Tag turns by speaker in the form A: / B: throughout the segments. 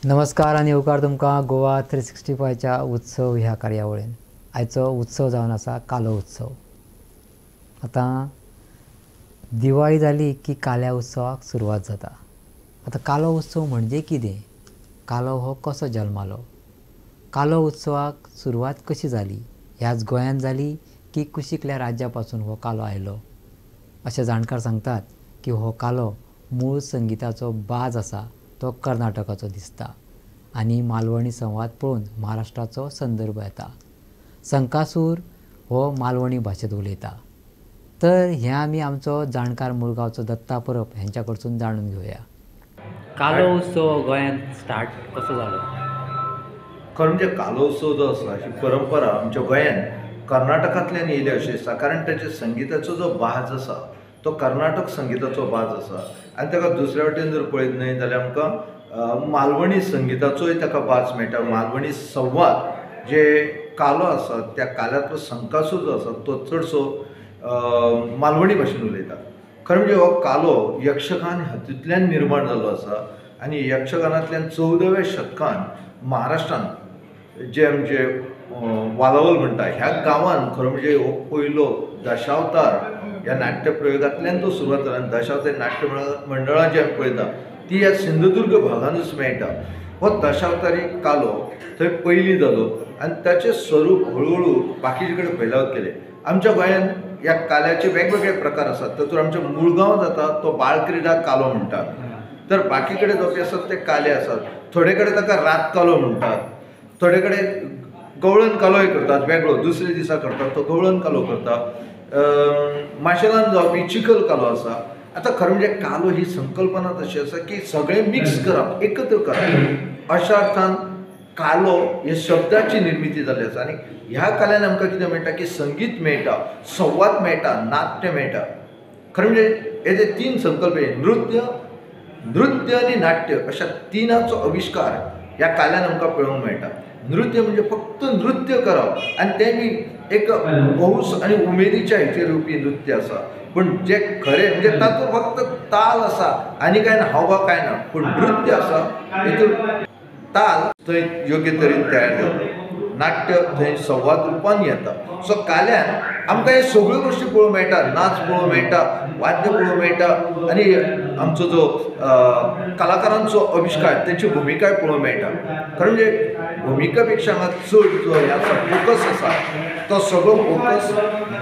A: नमस्कार आणि येवकार तुमकां गोवा 365च्या उत्सव ह्या कार्यावळीन. आयचो उत्सव जावन आसा कालो उत्सव. आतां दिवाळी जाली की काल्या उत्सवाक सुरवात जाता. आतां कालो उत्सव म्हणजे कितें? कालो हो कसो जल्मालो? कालो उत्सवाक सुरवात कशी जाली? ह्याच गोंयांत जाली की कुशिकल्या राज्या पासून हो कालो आयलो? अशे जाणकार सांगतात की हो कालो मूळ संगिताचो बाज आसा तो कर्नाटकाचो दिसता आनी मालवणी संवाद पळोवन महाराष्ट्राचो संदर्भ येता. संकासूर हो मालवणी भाशेंत उलयता. तर हें आमी आमचो जाणकार मुळगांवचो दत्ता परब हेंच्या कडसून जाणून घेवया. कालो उत्सव गोंयांत स्टार्ट कसो जालो?
B: खरें म्हणजे कालो उत्सव जो आसा ही परंपरा आमच्या गोंयांत कर्नाटकांतल्यान येयली अशी आसा. कारण ताचे संगिताचो जो बाज आसा तो कर्नाटक संगिताचो बाज आसा आनी ताका दुसऱ्या वटेन जर पळयत न्हय जाल्यार आमकां मालवणी संगिताचोय ताका बाज मेळटा. मालवणी संवाद जे कालो आसा त्या काल्याचो संकासूर जो आसा तो चडसो मालवणी भाशेन उलयता. खरें म्हणजे हो कालो यक्षगान हातूंतल्यान निर्माण जाल्लो आसा आनी यक्षगानांतल्यान 14व्या शतकांत महाराष्ट्रांत जे आमचे वालावल म्हणटा ह्या गांवांत खरो म्हणजे हो पयलो दशावतार ह्या नाट्य प्रयोगांतल्यान तो सुरवात जाला. आनी दशावतार नाट्य मंडळां जी आमी पळयता ती ह्या सिंधुदुर्ग भागांतूच मेळटा. हो दशावतारी कालो थंय पयलीं जालो आनी ताचें स्वरूप हळू बाकीचे कडेन फैलावत गेलें. आमच्या गोंयांत ह्या काल्याचे वेगवेगळे प्रकार आसात. तातूंत आमच्या मुळगांव जाता तो बाळक्रिडा कालो म्हणटात. तर बाकी कडेन जावपी आसात ते काले आसात. थोडे कडेन ताका रात कालो म्हणटात. थोडे कडेन गवळण कालोय करतात वेगळो दुसरे दिसा करतात तो गवळण कालो करतात. माशेलांत जावपी चिखल कालो आसा. आतां खरें म्हणजे कालो ही संकल्पना अशी आसा की सगळें मिक्स करप एकत्र करप अशा अर्थान कालो हे शब्दाची निर्मिती जाल्ली आसा. आनी ह्या काल्यान आमकां कितें मेळटा की संगीत मेळटा, संवाद मेळटा, नाट्य मेळटा. खरें म्हणजे हेजे तीन संकल्प नृत्य आनी नाट्य अशा तिनांचो आविश्कार ह्या काल्यान आमकां पळोवंक मेळटा. नृत्य म्हणजे फक्त नृत्य करप आनी तें बी एक हौस आनी उमेदीच्या हेचेर येवपी नृत्य आसा. पूण जे खरें म्हणजे तातूंत फक्त ताल आसा आनी कांय ना, हावभाव कांय ना. पूण नृत्य आसा तेतूंत ताल थंय योग्य तरेन तयार जाता. नाट्य थंय संवाद रुपान येता. सो काल्यान आमकां हे सगळ्यो गोश्टी पळोवंक मेळटा. नाच पळोवंक मेळटा, वाद्य पळोवंक मेळटा आनी आमचो जो कलाकारांचो आविश्कार तेची भुमिकाय पळोवंक मेळटा. खरें म्हणजे भुमिका पेक्षा हांगा चड जो हे आसा फोकस आसा तो सगळो फोकस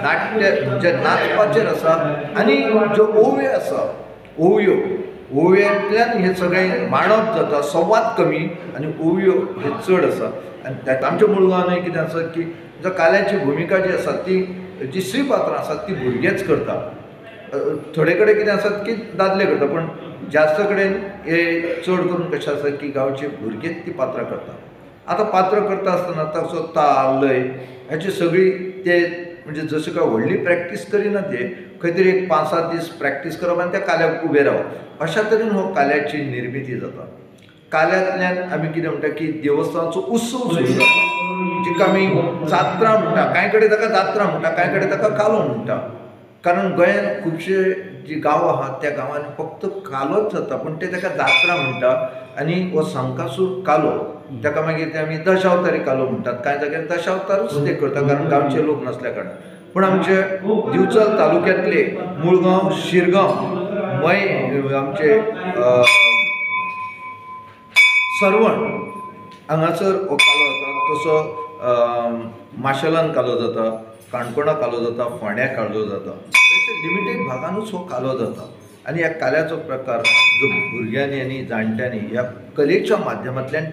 B: नाट्य म्हणजे नाचपाचेर आसा आनी ज्यो ओव्यो आसा ओव्यांतल्यान हे सगळें मांडप जाता. संवाद कमी आनी ओव्यो हे चड आसा. आनी आमच्या मुळगांवांनूय कितें आसा की जो काल्याची भुमिका जी आसा ती जी स्त्री पात्रां आसात ती भुरगेच करता. थोडे कडेन कितें आसात की दादले करता. पूण जास्त कडेन हे चड करून कशें आसा की गांवचे भुरगेच ती पात्रां करता. आतां पात्र करता आसतना ताचो ताल लय हाची सगळी ते म्हणजे जशें काय व्हडली प्रॅक्टीस करिना ते खंय तरी एक 5-7 दीस प्रॅक्टीस करप आनी त्या काल्याक उबे रावप अशा तरेन हो काल्याची निर्मिती जाता. काल्यातल्यान आमी कितें म्हणटा की देवस्थानाचो उत्सव सुरू जाता जिका आमी जात्रा म्हणटा. कांय कडेन ताका जात्रा म्हणटा, कांय कडेन ताका कालो म्हणटा. कारण गोंयांत खुबशे जी गांव आहात त्या गांवांनी फक्त कालोच जाता पूण ते ताका जात्रा म्हणटा. आनी हो संकासूर कालो ताका मागीर ते आमी दशावतारी कालो म्हणटात. कांय जाग्यार दशावतारूच ते करता कारण गांवचे लोक नसल्या कारणान. पूण आमचे दिवचल तालुक्यांतले मुळगांव, शिरगांव, मय आमचे सरवण हांगासर हो कालो जाता. तसो माशेलान कालो जाता, काणकोणा कालो जाता, फोंड्या कालो जाता. तशें लिमिटेड भागानूच हो कालो जाता. आनी ह्या काल्याचो प्रकार जो भुरग्यांनी आनी जाणट्यांनी ह्या कलेच्या माध्यमांतल्यान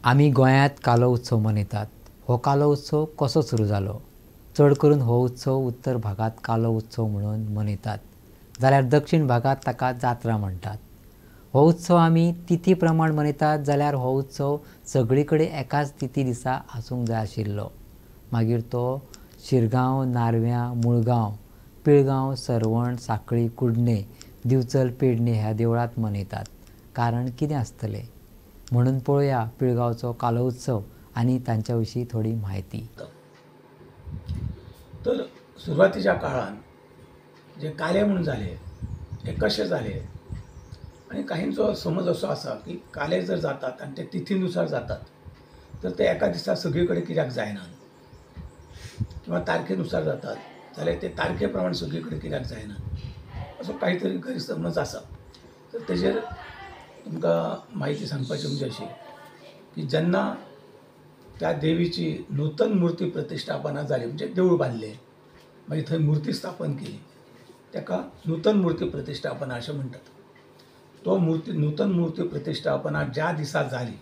A: आमी गोंयांत कालो उत्सव मनयतात. हो कालो उत्सव कसो सुरू जालो? चड करून हो उत्सव उत्तर भागांत कालो उत्सव म्हणून मनयतात, जाल्यार दक्षिण भागांत ताका जात्रा म्हणटात. हो उत्सव आमी तिथी प्रमाण मनयतात जाल्यार हो उत्सव सगळी कडेन एकाच तिथी दिसा आसूंक जाय आशिल्लो. मागीर तो शिरगांव, नारव्यां, मुळगांव, पिळगांव, सरवण, सांखळी, कुडणे, दिवचल, पेडणे ह्या देवळांत मनयतात. कारण कितें आसतलें? म्हणून पळोवया पिळगांवचो कालो उत्सव आनी तांच्या विशीं थोडी म्हायती.
C: तर सुरवातीच्या काळात जे काले म्हणून जाले ते कशे जाले आणि काहींचो समज असो आसा की काले जर जातात आणि ते तिथीनुसार जातात तर ते एका दिसा सगळी कडेन कित्याक जायना, किंवा तारखेनुसार जातात जाल्यार ते तारखे प्रमाणे सगळी कडेन कित्याक जायना, असो काहीतरी गैरसमज आसा. तर तेजेर तुमकां म्हायती सांगपाची म्हणजे अशी की जेन्ना त्या देवीची नूतन मूर्ती प्रतिश्ठापना जाली, म्हणजे देवूळ बांदलें, मागीर थंय मूर्ती स्थापन केली, ताका नूतन मूर्ती प्रतिश्ठापना अशें म्हणटात. तो नूतन मूर्ती प्रतिश्ठापना ज्या दिसा जाली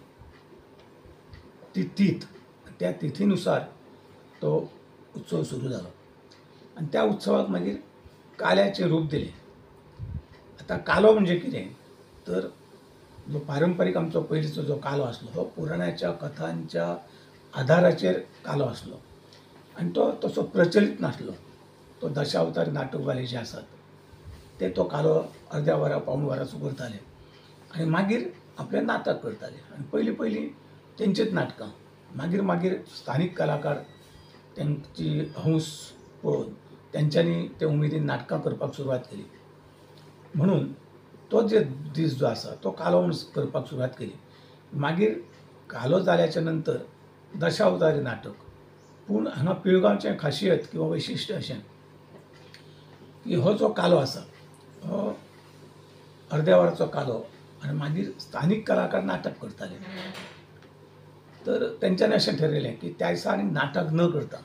C: ती तीथ, त्या तिथीनुसार तो उत्सव सुरू जालो आणि त्या उत्सवाक मागीर काल्याचें रूप दिलें. आता कालो म्हणजे कितें तर जो पारंपारीक आमचो पयलींचो जो कालो आसलो हो पुराणाच्या कथांच्या आधाराचेर कालो आसलो आनी तो तसो प्रचलीत नासलो. तो दशावतारी नाटकवाले जे आसात ते तो कालो अर्द्या वरा पावण वराचो करताले आनी मागीर आपलें नाटक करताले. आनी पयलीं तेंचीच नाटकां, मागीर स्थानीक कलाकार तेंची हौस पळोवन तेंच्यांनी ते उमेदीन नाटकां करपाक सुरवात केली. म्हणून तो जे दीस जो आसा तो कालो म्हणून करपाक सुरवात केली. मागीर कालो जाल्याच्या नंतर दशावतारी नाटक. पूण हांगा पिळगांवचें खासियत किंवा वैशिश्ट्य अशें की हो जो कालो आसा हो अर्द्या वराचो कालो आनी मागीर स्थानीक कलाकार नाटक करताले. तर तेंच्यांनी अशें ठरयलें की त्या दिसा आनी नाटक न करता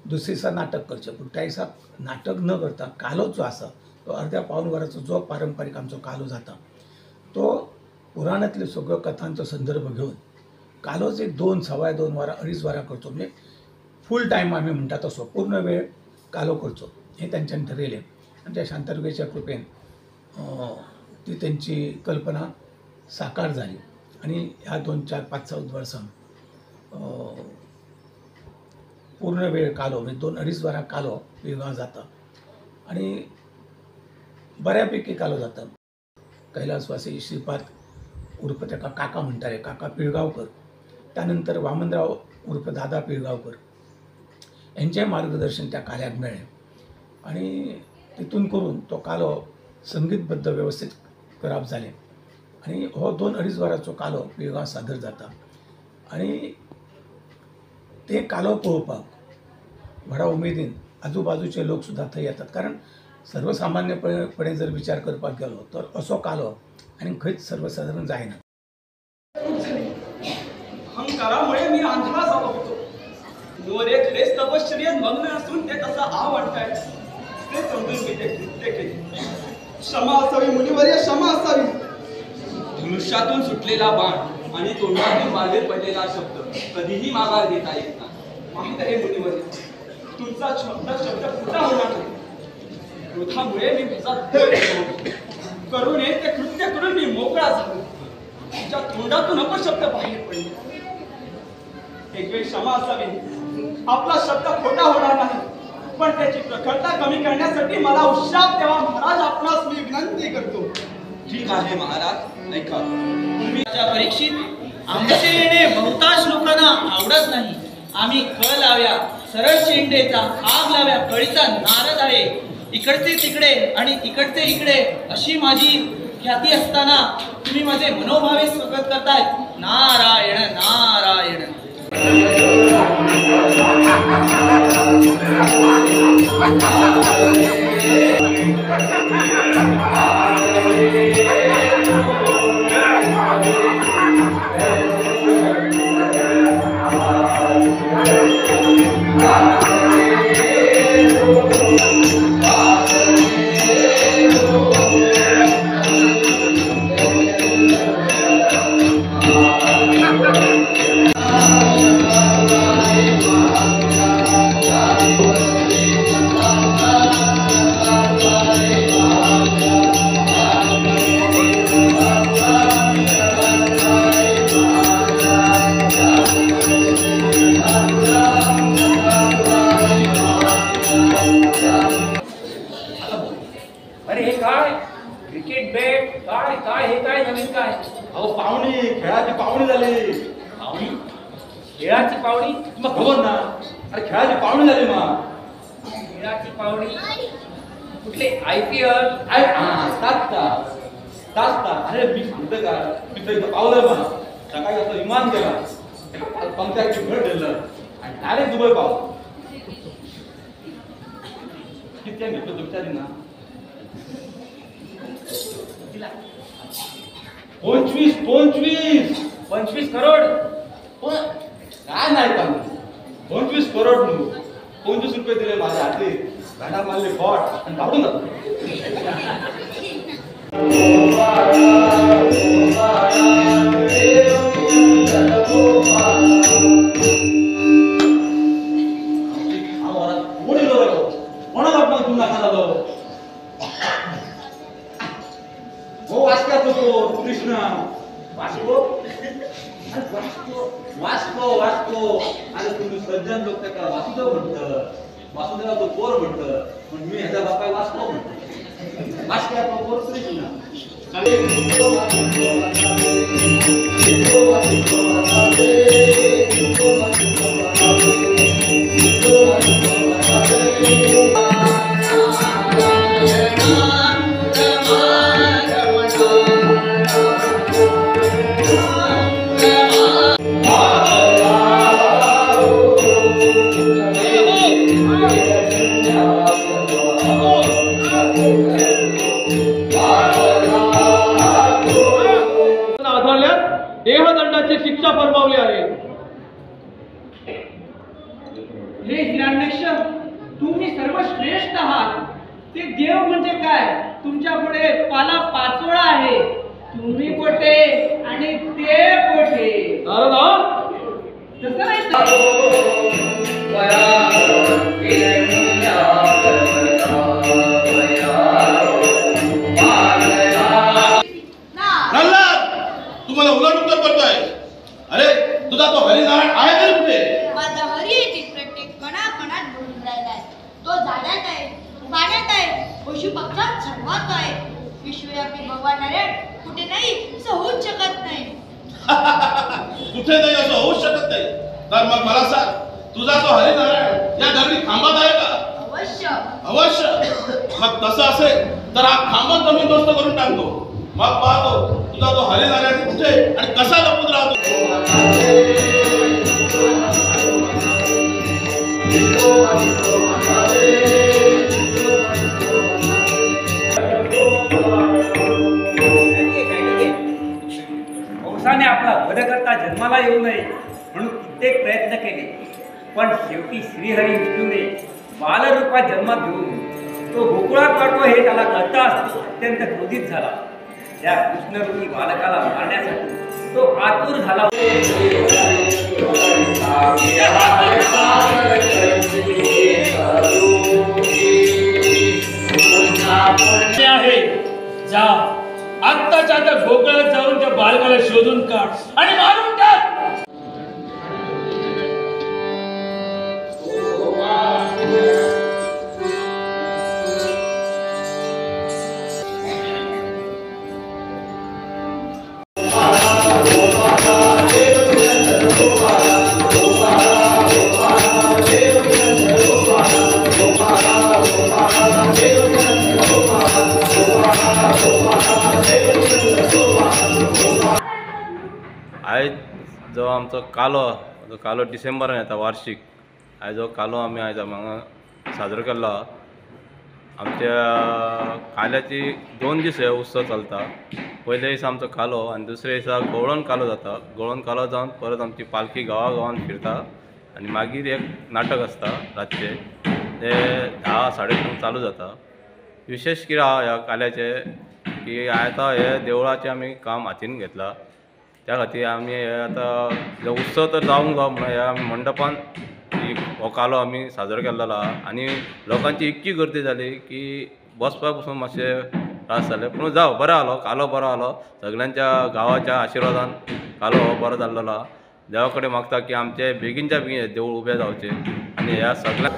C: दुसरे दिसा नाटक करचें, पूण त्या दिसा नाटक न करता कालो जो आसा तो अर्द्या पावण वराचो जो पारंपारीक आमचो कालो जाता तो पुराणांतल्यो सगळ्यो कथांचो संदर्भ घेवन कालोच एक 2, सवा 2 वरां, 2.5 वरां करचो, म्हणजे फूल टायम आमी म्हणटा तसो पूर्ण वेळ कालो करचो हें तेंच्यांनी ठरयलें. आनी त्या शांतादुर्गेच्या कृपेन ती त्यांची कल्पना साकार झाली आणि ह्या 2, 4, 5, 6 वर्सां पूर्ण वेळ कालो म्हणजे 2-2.5 वरां कालो पिळगांव जाता आणि बऱ्यापैकी कालो जाता. कैलासवासी श्रीपाद उर्फ ताका काका म्हणटाले, काका पिळगांवकर, त्यानंतर वामनराव उर्फ दादा पिळगांवकर यांचें मार्गदर्शन त्या काल्याक मेळ्ळें आणि तितून करून तो कालो संगीतबद्ध व्यवस्थित करप जालें आणि हो 2-2.5 वरांचो कालो पिळगांव सादर जाता आणि ते कालो पळोवपाक व्हडा उमेदीन आजूबाजूचे लोक सुद्दां थंय येतात. कारण सर्वसामान्यपणे जर विचार करपाक गेलो तर असो कालो आनी खंयच सर्वसाधारण जायना.
D: अहंकारामुळे मी आंधळा झालो होतो. मोरे खरेच तपश्चर्येत मग्न असून ते तसा वाटताय ते समजून मी ते कृत्य केले. क्षमा असावी मुनिवर्य, क्षमा असावी. धनुष्यातून सुटलेला बाण आणि तोंडातून बाहेर पडलेला शब्द कधीही माघार घेता येत नाही. माहीत आहे मुनिवर्य, तुमचा शब्द खोटा होणार नाही. क्रोधामुळे मी तुझा करूने ते कृत्य करून मी मोकळा झालो. तुझ्या तोंडातून अपशब्द बाहेर पडले. एक वेळ क्षमा असावी. आपला शब्द खोटा होणार नाही, पण त्याची प्रखरता कमी करण्यासाठी मला उशाप द्यावा महाराज, आपणास मी विनंती करतो.
E: ठीक आहे महाराज, ऐका.
F: तुम्हीच्या परीक्षित आमचे येणे बहुतांश लोकांना आवडत नाही. आम्ही कळ लाव्या, सरळ शेंडेचा, आग लाव्या, कळीचा नारद आहे. इकडचे तिकडे आणि तिकडचे इकडे अशी माझी ख्याती असताना तुम्ही माझे मनोभावे स्वागत करताय. नारायण नारायण.
G: अरे हे काय क्रिकेट बॅट काय काय हे काय नवीन काय?
E: अहो पाहुणी, खेळाची पाहुणी झाली.
G: पावणी? खेळाची पावणी?
E: मग खबर ना, अरे खेळाची पाहुणी झाली मग.
G: खेळाची पावणी कुठले IPL?
E: तास अरे मी सांगतो का, मी तर इथं पावलं मग सकाळी असं विमान गेला, पंख्याची घर दिलं आणि डायरेक्ट दुबई पावलं. किती घेतलं तुमच्या ना?
G: 25 करोड.
E: पण काय नाही का 25 करोड म्हणून 25 रुपये दिले माझ्या हाती, गाडा मारले फॉट आणि काढून जातो. कोणाला आपण तुला झालो हो वाचक्यात होतो कृष्ण वाचको वाचको वाचको. अरे तुम्ही सज्जन लोक त्याला वासुदेव म्हणतं, वासुदेवा तो पोर म्हणतं, पण मी ह्याचा बापा वाचको म्हणतो. वाचक्या तो पोर कृष्ण.
G: देहदंडाची शिक्षा फरमावली आहे.
F: हे हिरण्यक्ष, तुम्ही सर्वश्रेष्ठ आहात. ते देव म्हणजे काय? तुमच्या पुढे पाला पाचोळा आहे. तुम्ही कोठे आणि ते कोठे? तसं नाही.
H: उलट उत्तर करतोय. अरे तुझा तो हरिनारायण आहे तरी कुठे?
I: माझा हरी येथील प्रत्येक कणाकणात भरून राहिलाय. तो झाडात आहे, पाण्यात आहे, पशु पक्षात सर्वात आहे. विश्वव्यापी भगवान नारायण कुठे नाही असं होऊच शकत नाही.
H: कुठे नाही असं होऊच शकत नाही. तर मग मला सांग, तुझा तो हरिनारायण या दगडी खांबात आहे का?
I: अवश्य.
H: अवश्य. मग तसं असेल तर हा खांबा जमीन दोस्त करून टाकतो. मग पाहतो तुझा तो हरिनारायण कुठे आणि कसा लपून राहतो.
G: कंसाने आपला वध करता जन्माला येऊ नये म्हणून कित्येक प्रयत्न केले, पण शेवटी श्रीहरी विष्णूने बालरूपात जन्मात घेऊन तो गोकुळात वाढतो हे त्याला कळताच अत्यंत क्रोधित झाला. त्या कृष्णरूपी बालकाला मारण्यासाठी तो आतुर झाला.
J: आहे जा आत्ताच्या आता गोकुळात जाऊन त्या बालकाला शोधून काढ आणि मारून टाक.
K: आयज जो आमचो कालो डिसेंबरान येता वार्षिक, आयज जो कालो आमी आयज हांगा साजरो केल्लो. आमच्या काल्याची 2 दीस हे उत्सव चलता. पयले दिसा आमचो कालो आनी दुसरे दिसा गवळण कालो जाता. गवळण कालो जावन परत आमची पालखी गांवागांवान फिरता आनी मागीर एक नाटक आसता रातचे, ते 10-10:30 चालू जाता. विशेष कितें आहा ह्या काल्याचे की आतां हे देवळाचें आमी काम हातीन घेतलां. त्या खातीर आमी हे आतां उत्सव तर जावंक जाय म्हणून हे आमी मंडपान हो कालो आमी साजरो केल्लो आहा. आनी लोकांची इतकी गर्दी जाली की बसपाक पसून मातशे त्रास जाले, पूण जावं बरो आलो, कालो बरो आलो. सगळ्यांच्या गांवाच्या आशिर्वादान कालो हो बरो जाल्लो आहा. देवा कडेन मागता की आमचे बेगीनच्या बेगीन देवूळ उबें जावचें आनी ह्या सगळ्यांक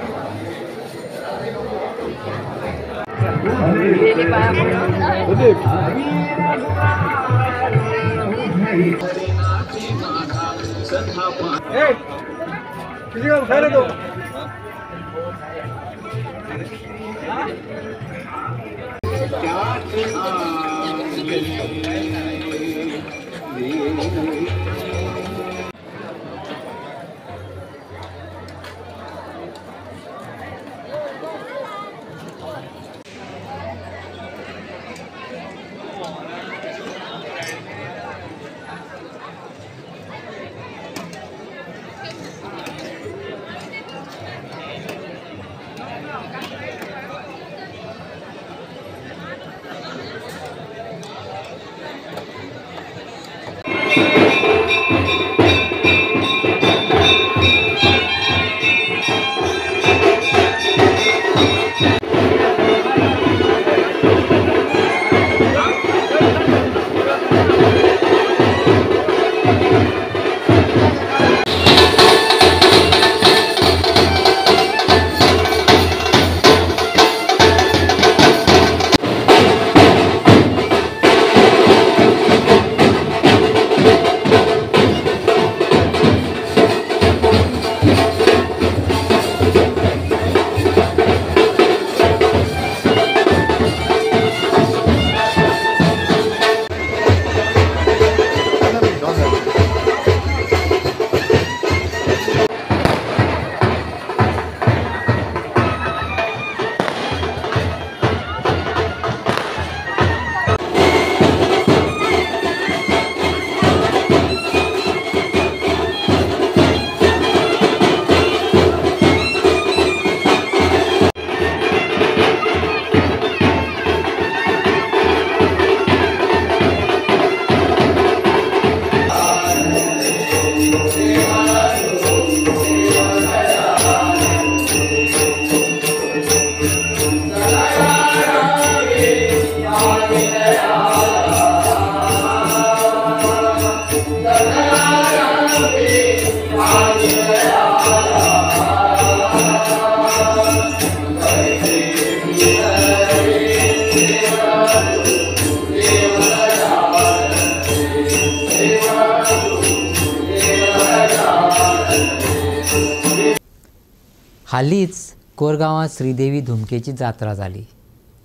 A: हालीच कोरगांवात श्रीदेवी धुमकेची जात्रा जाली.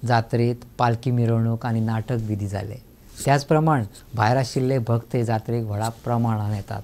A: जात्रेत पालखी मिरवणूक आनी नाटक विधी जाले. त्याच प्रमाण भायर आशिल्ले भक्त हे जात्रेक व्हडा प्रमाणान येतात.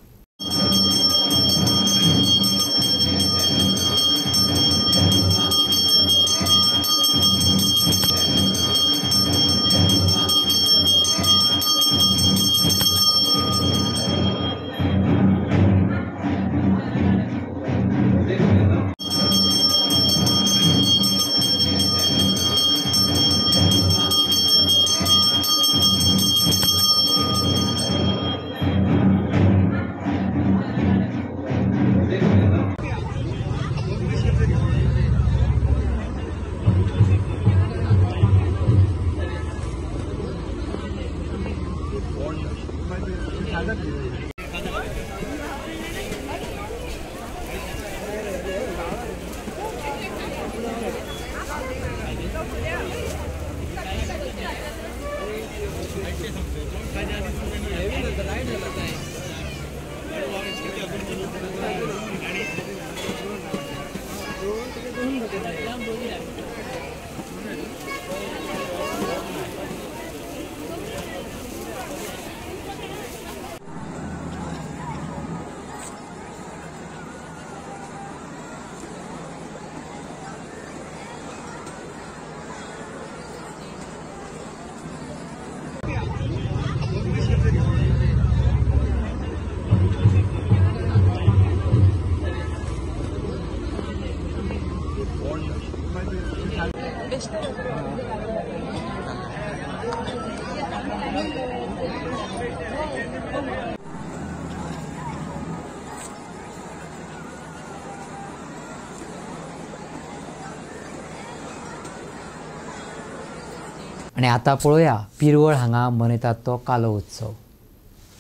A: आणि आता पळोवया पिरवळ हांगा मनयतात तो कालो उत्सव.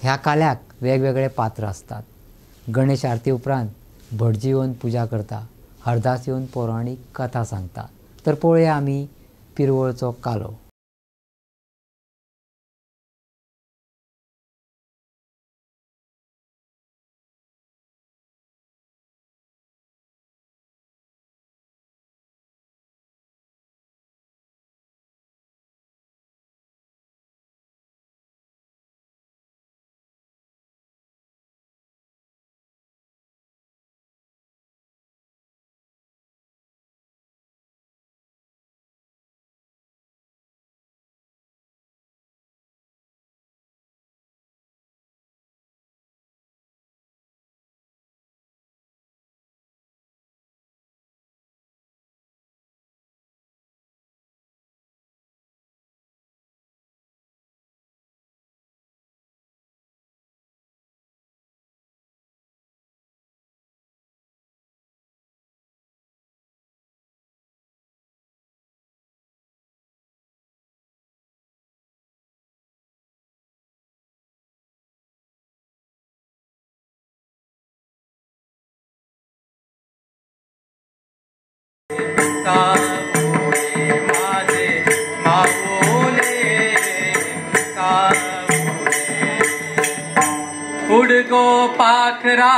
A: ह्या काल्याक वेगवेगळे पात्र असतात. गणेश आरती उपरांत भटजी येवन पुजा करता, हरदास येवन पौराणीक कथा सांगता. तर पळोवया आमी पिरवळचो कालो.
F: उडगो पाखरा